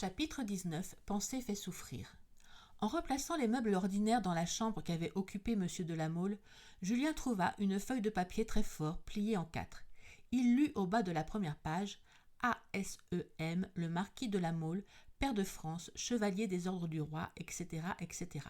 Chapitre 19. Pensée fait souffrir. En replaçant les meubles ordinaires dans la chambre qu'avait occupée M. de La Mole, Julien trouva une feuille de papier très fort, pliée en 4. Il lut au bas de la première page « A.S.E.M. le marquis de La Mole, pair de France, chevalier des ordres du roi, etc. etc. »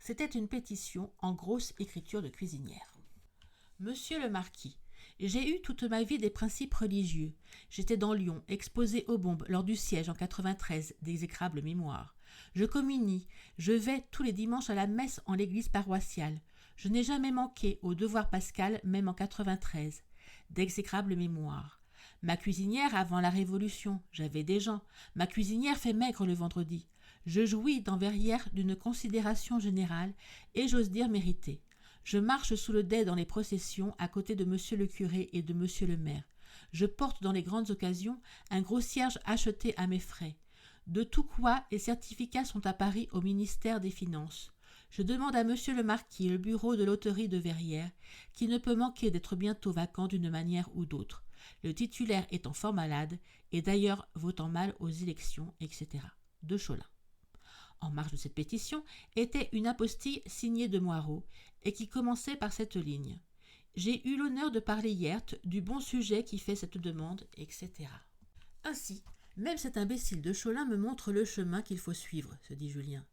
C'était une pétition en grosse écriture de cuisinière. « Monsieur le marquis, j'ai eu toute ma vie des principes religieux. J'étais dans Lyon, exposé aux bombes lors du siège en 93 d'exécrables mémoires. Je communie, je vais tous les dimanches à la messe en l'église paroissiale. Je n'ai jamais manqué au devoir pascal, même en 93, d'exécrables mémoires. Ma cuisinière avant la Révolution, j'avais des gens. Ma cuisinière fait maigre le vendredi. Je jouis dans Verrières d'une considération générale et j'ose dire méritée. Je marche sous le dais dans les processions à côté de monsieur le curé et de monsieur le maire. Je porte dans les grandes occasions un gros cierge acheté à mes frais. De tout quoi les certificats sont à Paris au ministère des Finances. Je demande à monsieur le marquis le bureau de loterie de Verrières, qui ne peut manquer d'être bientôt vacant d'une manière ou d'autre, le titulaire étant fort malade et d'ailleurs votant mal aux élections, etc. De Cholin. En marge de cette pétition était une apostille signée de Moirod et qui commençait par cette ligne. « J'ai eu l'honneur de parler hier du bon sujet qui fait cette demande, etc. » Ainsi, même cet imbécile de Cholin me montre le chemin qu'il faut suivre, se dit Julien.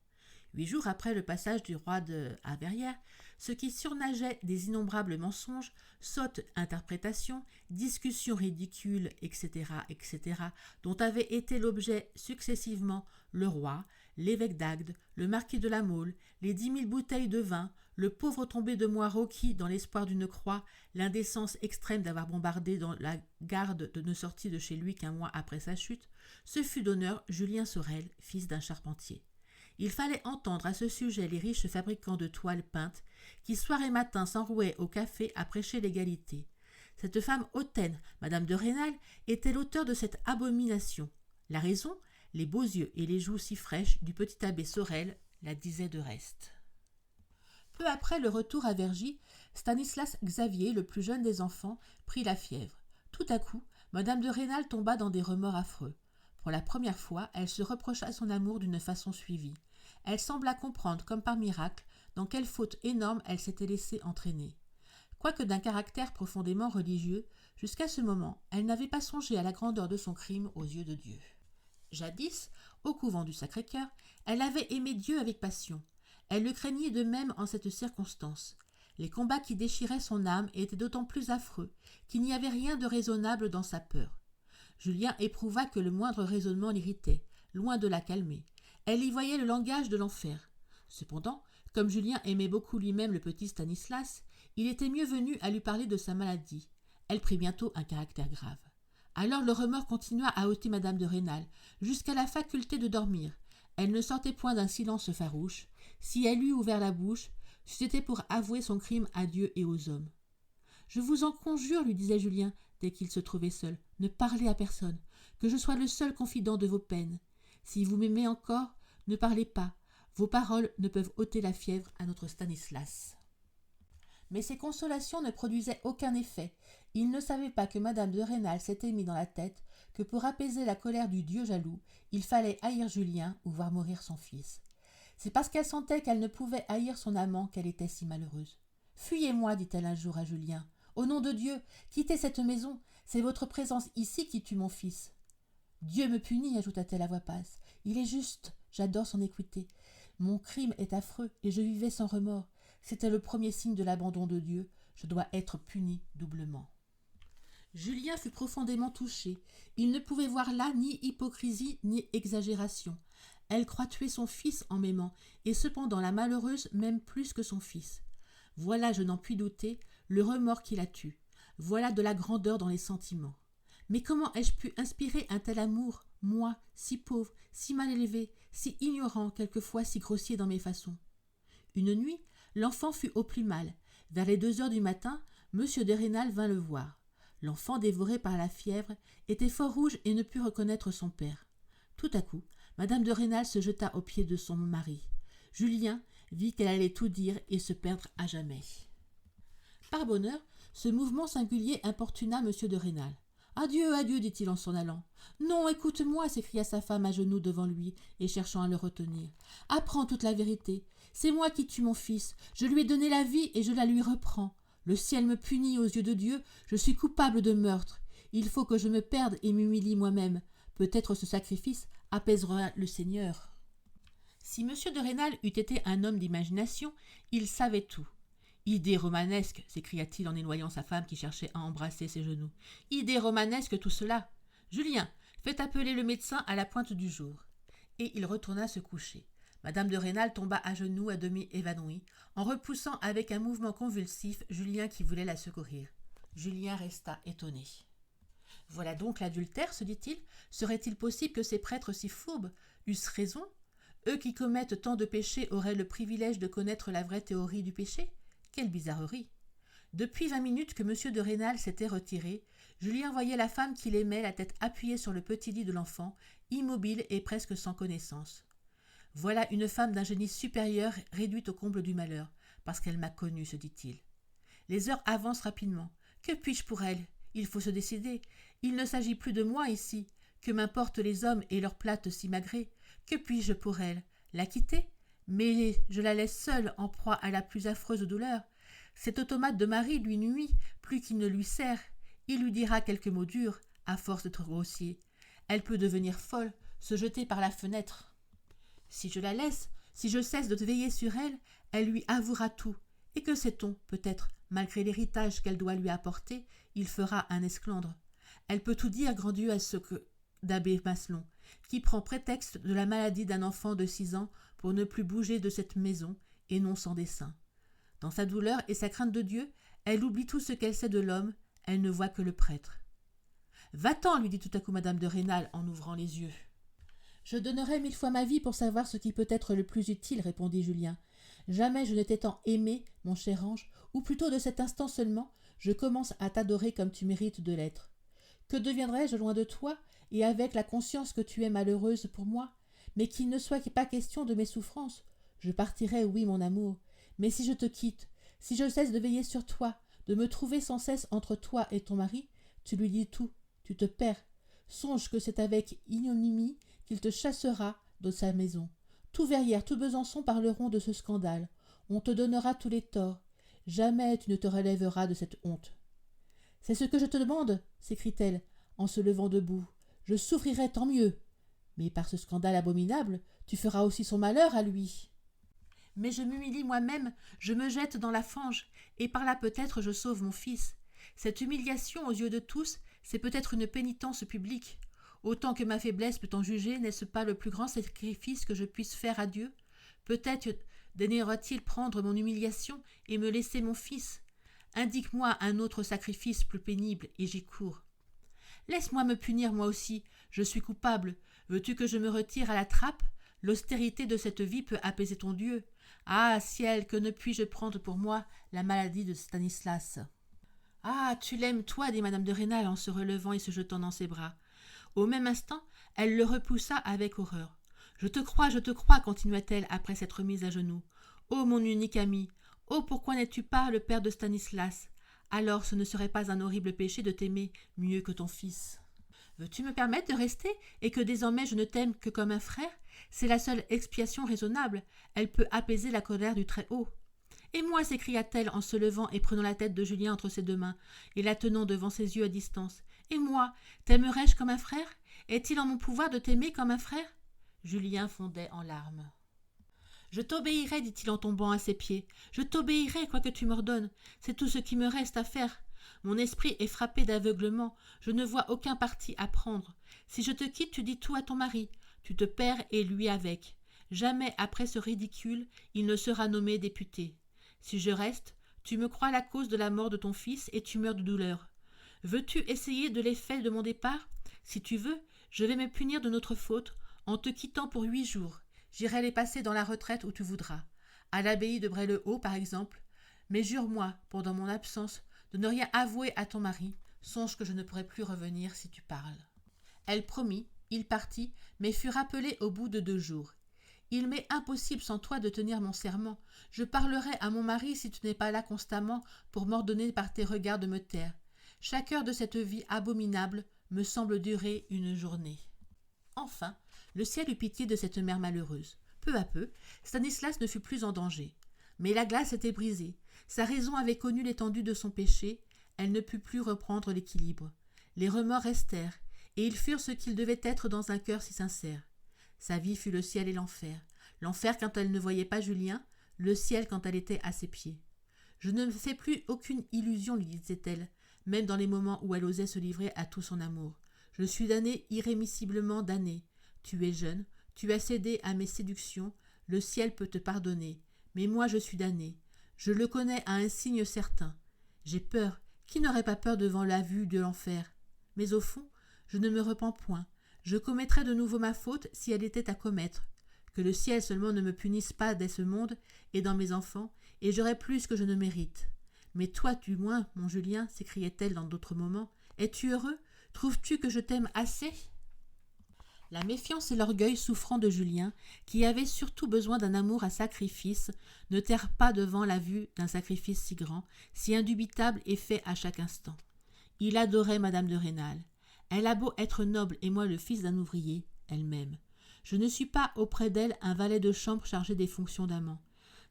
8 jours après le passage du roi à Verrières, ce qui surnageait des innombrables mensonges, sottes interprétations, discussions ridicules, etc., etc., dont avaient été l'objet successivement le roi, l'évêque d'Agde, le marquis de La Mole, les 10 000 bouteilles de vin, le pauvre tombé de Moirod qui, dans l'espoir d'une croix, l'indécence extrême d'avoir bombardé dans la garde de ne sortir de chez lui qu'un mois après sa chute, ce fut d'honneur Julien Sorel, fils d'un charpentier. Il fallait entendre à ce sujet les riches fabricants de toiles peintes qui soir et matin s'enrouaient au café à prêcher l'égalité. Cette femme hautaine, Madame de Rênal, était l'auteur de cette abomination. La raison, les beaux yeux et les joues si fraîches du petit abbé Sorel, la disaient de reste. Peu après le retour à Vergy, Stanislas Xavier, le plus jeune des enfants, prit la fièvre. Tout à coup, Madame de Rênal tomba dans des remords affreux. Pour la première fois, elle se reprocha son amour d'une façon suivie. Elle sembla comprendre, comme par miracle, dans quelle faute énorme elle s'était laissée entraîner. Quoique d'un caractère profondément religieux, jusqu'à ce moment, elle n'avait pas songé à la grandeur de son crime aux yeux de Dieu. Jadis, au couvent du Sacré-Cœur, elle avait aimé Dieu avec passion. Elle le craignait de même en cette circonstance. Les combats qui déchiraient son âme étaient d'autant plus affreux qu'il n'y avait rien de raisonnable dans sa peur. Julien éprouva que le moindre raisonnement l'irritait, loin de la calmer. Elle y voyait le langage de l'enfer. Cependant, comme Julien aimait beaucoup lui-même le petit Stanislas, il était mieux venu à lui parler de sa maladie. Elle prit bientôt un caractère grave. Alors le remords continua à ôter Madame de Rênal, jusqu'à la faculté de dormir. Elle ne sortait point d'un silence farouche. Si elle eût ouvert la bouche, c'était pour avouer son crime à Dieu et aux hommes. « Je vous en conjure, lui disait Julien, dès qu'il se trouvait seul, ne parlez à personne, que je sois le seul confident de vos peines. Si vous m'aimez encore, ne parlez pas. Vos paroles ne peuvent ôter la fièvre à notre Stanislas. » Mais ces consolations ne produisaient aucun effet. Il ne savait pas que Madame de Rênal s'était mis dans la tête que pour apaiser la colère du Dieu jaloux, il fallait haïr Julien ou voir mourir son fils. C'est parce qu'elle sentait qu'elle ne pouvait haïr son amant qu'elle était si malheureuse. « Fuyez-moi, dit-elle un jour à Julien. Au nom de Dieu, quittez cette maison. C'est votre présence ici qui tue mon fils. »« Dieu me punit, ajouta-t-elle à voix basse. Il est juste, j'adore son équité. Mon crime est affreux et je vivais sans remords. C'était le premier signe de l'abandon de Dieu. Je dois être puni doublement. » Julien fut profondément touché. Il ne pouvait voir là ni hypocrisie ni exagération. Elle croit tuer son fils en m'aimant, et cependant la malheureuse m'aime plus que son fils. Voilà, je n'en puis douter, le remords qui la tue. Voilà de la grandeur dans les sentiments. Mais comment ai-je pu inspirer un tel amour, moi, si pauvre, si mal élevé, si ignorant, quelquefois si grossier dans mes façons? Une nuit, l'enfant fut au plus mal. Vers les 2 heures du matin, M. de Rênal vint le voir. L'enfant, dévoré par la fièvre, était fort rouge et ne put reconnaître son père. Tout à coup, Madame de Rênal se jeta aux pieds de son mari. Julien vit qu'elle allait tout dire et se perdre à jamais. Par bonheur, ce mouvement singulier importuna M. de Rênal. Adieu, adieu, dit-il en s'en allant. Non, écoute-moi, s'écria sa femme à genoux devant lui et cherchant à le retenir. Apprends toute la vérité. C'est moi qui tue mon fils. Je lui ai donné la vie et je la lui reprends. Le ciel me punit aux yeux de Dieu. Je suis coupable de meurtre. Il faut que je me perde et m'humilie moi-même. Peut-être ce sacrifice apaisera le Seigneur. Si M. de Rênal eût été un homme d'imagination, il savait tout. Idée romanesque, s'écria-t-il en éloignant sa femme qui cherchait à embrasser ses genoux. Idée romanesque tout cela. Julien, faites appeler le médecin à la pointe du jour. Et il retourna se coucher. Madame de Rênal tomba à genoux à demi évanouie, en repoussant avec un mouvement convulsif Julien qui voulait la secourir. Julien resta étonné. Voilà donc l'adultère, se dit-il. Serait-il possible que ces prêtres si fourbes eussent raison? Eux qui commettent tant de péchés auraient le privilège de connaître la vraie théorie du péché? Quelle bizarrerie! Depuis 20 minutes que M. de Rênal s'était retiré, Julien voyait la femme qu'il aimait, la tête appuyée sur le petit lit de l'enfant, immobile et presque sans connaissance. Voilà une femme d'un génie supérieur réduite au comble du malheur, parce qu'elle m'a connu, se dit-il. Les heures avancent rapidement. Que puis-je pour elle? Il faut se décider. Il ne s'agit plus de moi ici. Que m'importent les hommes et leurs plates simagrées? Que puis-je pour elle? La quitter? Mais je la laisse seule, en proie à la plus affreuse douleur. Cet automate de mari lui nuit plus qu'il ne lui sert. Il lui dira quelques mots durs, à force d'être grossier. Elle peut devenir folle, se jeter par la fenêtre. Si je la laisse, si je cesse de veiller sur elle, elle lui avouera tout. Et que sait-on, peut-être, malgré l'héritage qu'elle doit lui apporter, il fera un esclandre. Elle peut tout dire, grand Dieu, à ce que d'abbé Maslon, qui prend prétexte de la maladie d'un enfant de 6 ans pour ne plus bouger de cette maison, et non sans dessein. Dans sa douleur et sa crainte de Dieu, elle oublie tout ce qu'elle sait de l'homme, elle ne voit que le prêtre. « Va-t'en, lui dit tout à coup madame de Rênal en ouvrant les yeux. « Je donnerais 1000 fois ma vie pour savoir ce qui peut être le plus utile, répondit Julien. Jamais je ne t'ai tant aimé, mon cher ange, ou plutôt de cet instant seulement, je commence à t'adorer comme tu mérites de l'être. Que deviendrais-je loin de toi, et avec la conscience que tu es malheureuse pour moi, mais qu'il ne soit pas question de mes souffrances? Je partirai, oui, mon amour, mais si je te quitte, si je cesse de veiller sur toi, de me trouver sans cesse entre toi et ton mari, tu lui dis tout, tu te perds. Songe que c'est avec ignominie qu'il te chassera de sa maison. Tout Verrières, tout Besançon parleront de ce scandale. On te donnera tous les torts. Jamais tu ne te relèveras de cette honte. « C'est ce que je te demande, s'écrie-t-elle, en se levant debout. Je souffrirai tant mieux. Mais par ce scandale abominable, tu feras aussi son malheur à lui. Mais je m'humilie moi-même, je me jette dans la fange, et par là peut-être je sauve mon fils. Cette humiliation aux yeux de tous, c'est peut-être une pénitence publique. Autant que ma faiblesse peut en juger, n'est-ce pas le plus grand sacrifice que je puisse faire à Dieu? Peut-être daignera-t-il prendre mon humiliation et me laisser mon fils? Indique-moi un autre sacrifice plus pénible, et j'y cours. Laisse-moi me punir moi aussi, je suis coupable. Veux-tu que je me retire à la trappe? L'austérité de cette vie peut apaiser ton Dieu. Ah, ciel, que ne puis-je prendre pour moi la maladie de Stanislas? Ah, tu l'aimes, toi, dit madame de Rênal en se relevant et se jetant dans ses bras. Au même instant, elle le repoussa avec horreur. Je te crois, continua-t-elle après s'être mise à genoux. Ô mon unique ami, oh, pourquoi n'es-tu pas le père de Stanislas? Alors ce ne serait pas un horrible péché de t'aimer mieux que ton fils. Veux-tu me permettre de rester et que désormais je ne t'aime que comme un frère? C'est la seule expiation raisonnable. Elle peut apaiser la colère du Très-Haut. Et moi, s'écria-t-elle en se levant et prenant la tête de Julien entre ses deux mains et la tenant devant ses yeux à distance. Et moi, t'aimerais-je comme un frère? Est-il en mon pouvoir de t'aimer comme un frère? Julien fondait en larmes. Je t'obéirai, dit-il en tombant à ses pieds. Je t'obéirai, quoi que tu m'ordonnes. C'est tout ce qui me reste à faire. Mon esprit est frappé d'aveuglement. Je ne vois aucun parti à prendre. Si je te quitte, tu dis tout à ton mari. Tu te perds et lui avec. Jamais après ce ridicule, il ne sera nommé député. Si je reste, tu me crois la cause de la mort de ton fils et tu meurs de douleur. Veux-tu essayer de l'effet de mon départ? Si tu veux, je vais me punir de notre faute en te quittant pour 8 jours. J'irai les passer dans la retraite où tu voudras, à l'abbaye de Bray-le-Haut par exemple, mais jure-moi, pendant mon absence, de ne rien avouer à ton mari. Songe que je ne pourrai plus revenir si tu parles. Elle promit, il partit, mais fut rappelé au bout de 2 jours. Il m'est impossible sans toi de tenir mon serment. Je parlerai à mon mari si tu n'es pas là constamment pour m'ordonner par tes regards de me taire. Chaque heure de cette vie abominable me semble durer une journée. Enfin, le ciel eut pitié de cette mère malheureuse. Peu à peu, Stanislas ne fut plus en danger. Mais la glace était brisée. Sa raison avait connu l'étendue de son péché. Elle ne put plus reprendre l'équilibre. Les remords restèrent, et ils furent ce qu'ils devaient être dans un cœur si sincère. Sa vie fut le ciel et l'enfer. L'enfer quand elle ne voyait pas Julien, le ciel quand elle était à ses pieds. « Je ne me fais plus aucune illusion, lui disait-elle, même dans les moments où elle osait se livrer à tout son amour. Je suis damnée, irrémissiblement damnée. Tu es jeune, tu as cédé à mes séductions, le ciel peut te pardonner. Mais moi je suis damnée. Je le connais à un signe certain. J'ai peur. Qui n'aurait pas peur devant la vue de l'enfer? Mais au fond, je ne me repens point. Je commettrais de nouveau ma faute si elle était à commettre. Que le ciel seulement ne me punisse pas dès ce monde et dans mes enfants, et j'aurai plus que je ne mérite. Mais toi, du moins, mon Julien, s'écriait-elle dans d'autres moments, es-tu heureux? Trouves-tu que je t'aime assez? La méfiance et l'orgueil souffrant de Julien, qui avait surtout besoin d'un amour à sacrifice, ne tinrent pas devant la vue d'un sacrifice si grand, si indubitable et fait à chaque instant. Il adorait madame de Rênal. Elle a beau être noble et moi le fils d'un ouvrier, elle m'aime. Je ne suis pas auprès d'elle un valet de chambre chargé des fonctions d'amant.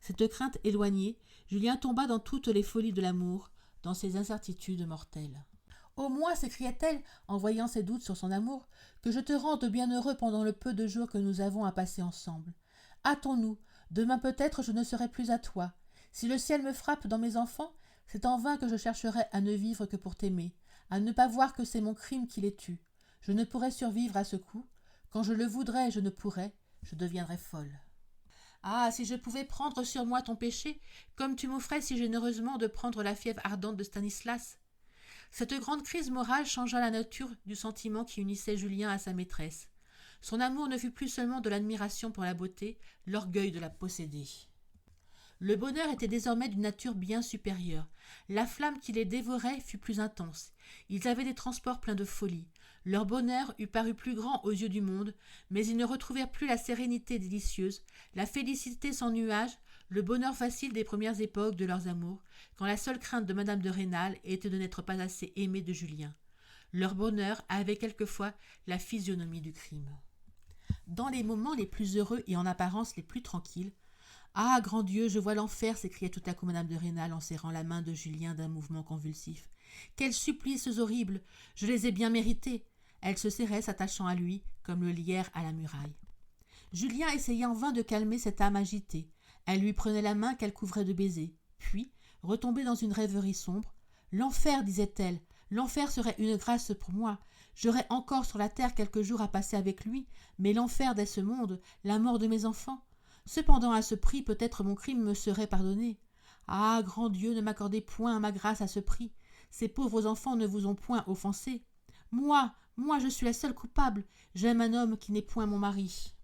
Cette crainte éloignée, Julien tomba dans toutes les folies de l'amour, dans ses incertitudes mortelles. « Au moins, s'écria-t-elle, en voyant ses doutes sur son amour, que je te rende bien heureux pendant le peu de jours que nous avons à passer ensemble. Hâtons-nous, demain peut-être je ne serai plus à toi. Si le ciel me frappe dans mes enfants, c'est en vain que je chercherai à ne vivre que pour t'aimer, à ne pas voir que c'est mon crime qui les tue. Je ne pourrai survivre à ce coup. Quand je le voudrais, je ne pourrais, je deviendrais folle. Ah, si je pouvais prendre sur moi ton péché, comme tu m'offrais si généreusement de prendre la fièvre ardente de Stanislas. » Cette grande crise morale changea la nature du sentiment qui unissait Julien à sa maîtresse. Son amour ne fut plus seulement de l'admiration pour la beauté, l'orgueil de la posséder. Le bonheur était désormais d'une nature bien supérieure. La flamme qui les dévorait fut plus intense. Ils avaient des transports pleins de folie. Leur bonheur eût paru plus grand aux yeux du monde, mais ils ne retrouvèrent plus la sérénité délicieuse, la félicité sans nuage, le bonheur facile des premières époques de leurs amours, quand la seule crainte de madame de Rênal était de n'être pas assez aimée de Julien. Leur bonheur avait quelquefois la physionomie du crime. Dans les moments les plus heureux et en apparence les plus tranquilles, « Ah, grand Dieu, je vois l'enfer !» s'écriait tout à coup madame de Rênal en serrant la main de Julien d'un mouvement convulsif. « Quels supplices horribles! Je les ai bien mérités !» Elle se serrait, s'attachant à lui, comme le lierre à la muraille. Julien essayait en vain de calmer cette âme agitée. Elle lui prenait la main qu'elle couvrait de baisers. Puis, retombée dans une rêverie sombre, « L'enfer, disait-elle, l'enfer serait une grâce pour moi. J'aurais encore sur la terre quelques jours à passer avec lui, mais l'enfer dès ce monde, la mort de mes enfants. Cependant, à ce prix, peut-être mon crime me serait pardonné. Ah, grand Dieu, ne m'accordez point ma grâce à ce prix. Ces pauvres enfants ne vous ont point offensé. Moi, je suis la seule coupable. J'aime un homme qui n'est point mon mari. »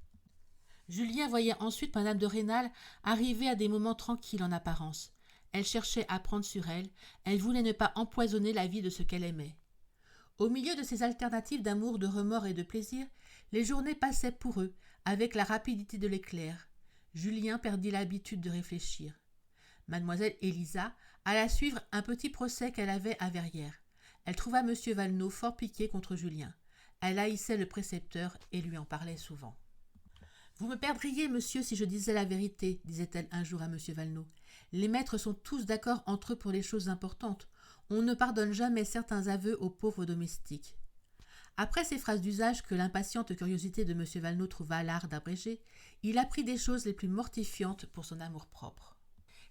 Julien voyait ensuite madame de Rênal arriver à des moments tranquilles en apparence. Elle cherchait à prendre sur elle, elle voulait ne pas empoisonner la vie de ce qu'elle aimait. Au milieu de ces alternatives d'amour, de remords et de plaisir, les journées passaient pour eux, avec la rapidité de l'éclair. Julien perdit l'habitude de réfléchir. Mademoiselle Élisa alla suivre un petit procès qu'elle avait à Verrières. Elle trouva M. Valenod fort piqué contre Julien. Elle haïssait le précepteur et lui en parlait souvent. « Vous me perdriez, monsieur, si je disais la vérité, disait-elle un jour à M. Valenod. Les maîtres sont tous d'accord entre eux pour les choses importantes. On ne pardonne jamais certains aveux aux pauvres domestiques. » Après ces phrases d'usage que l'impatiente curiosité de M. Valenod trouva l'art d'abréger, il apprit des choses les plus mortifiantes pour son amour-propre.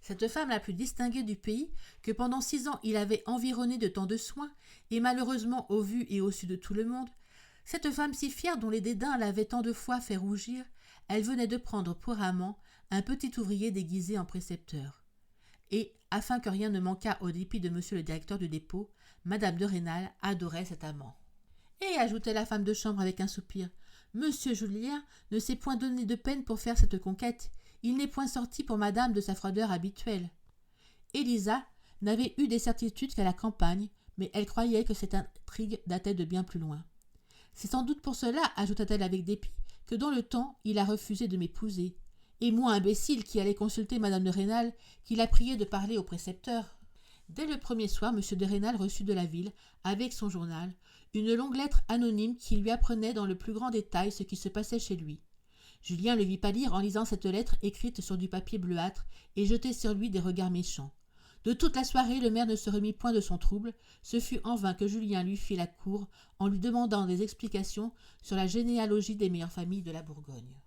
Cette femme la plus distinguée du pays, que pendant 6 ans il avait environnée de tant de soins, et malheureusement au vu et au su de tout le monde, cette femme si fière dont les dédains l'avaient tant de fois fait rougir, elle venait de prendre pour amant un petit ouvrier déguisé en précepteur. Et, afin que rien ne manquât au dépit de monsieur le directeur du dépôt, madame de Rênal adorait cet amant. Et, ajoutait la femme de chambre avec un soupir, monsieur Julien ne s'est point donné de peine pour faire cette conquête, il n'est point sorti pour madame de sa froideur habituelle. Élisa n'avait eu des certitudes qu'à la campagne, mais elle croyait que cette intrigue datait de bien plus loin. C'est sans doute pour cela, ajouta-t-elle avec dépit, que dans le temps il a refusé de m'épouser. Et moi, imbécile, qui allait consulter madame de Rênal, qui l'a prié de parler au précepteur. Dès le premier soir, M. de Rênal reçut de la ville, avec son journal, une longue lettre anonyme qui lui apprenait dans le plus grand détail ce qui se passait chez lui. Julien le vit pâlir en lisant cette lettre écrite sur du papier bleuâtre et jeter sur lui des regards méchants. De toute la soirée, le maire ne se remit point de son trouble. Ce fut en vain que Julien lui fit la cour en lui demandant des explications sur la généalogie des meilleures familles de la Bourgogne.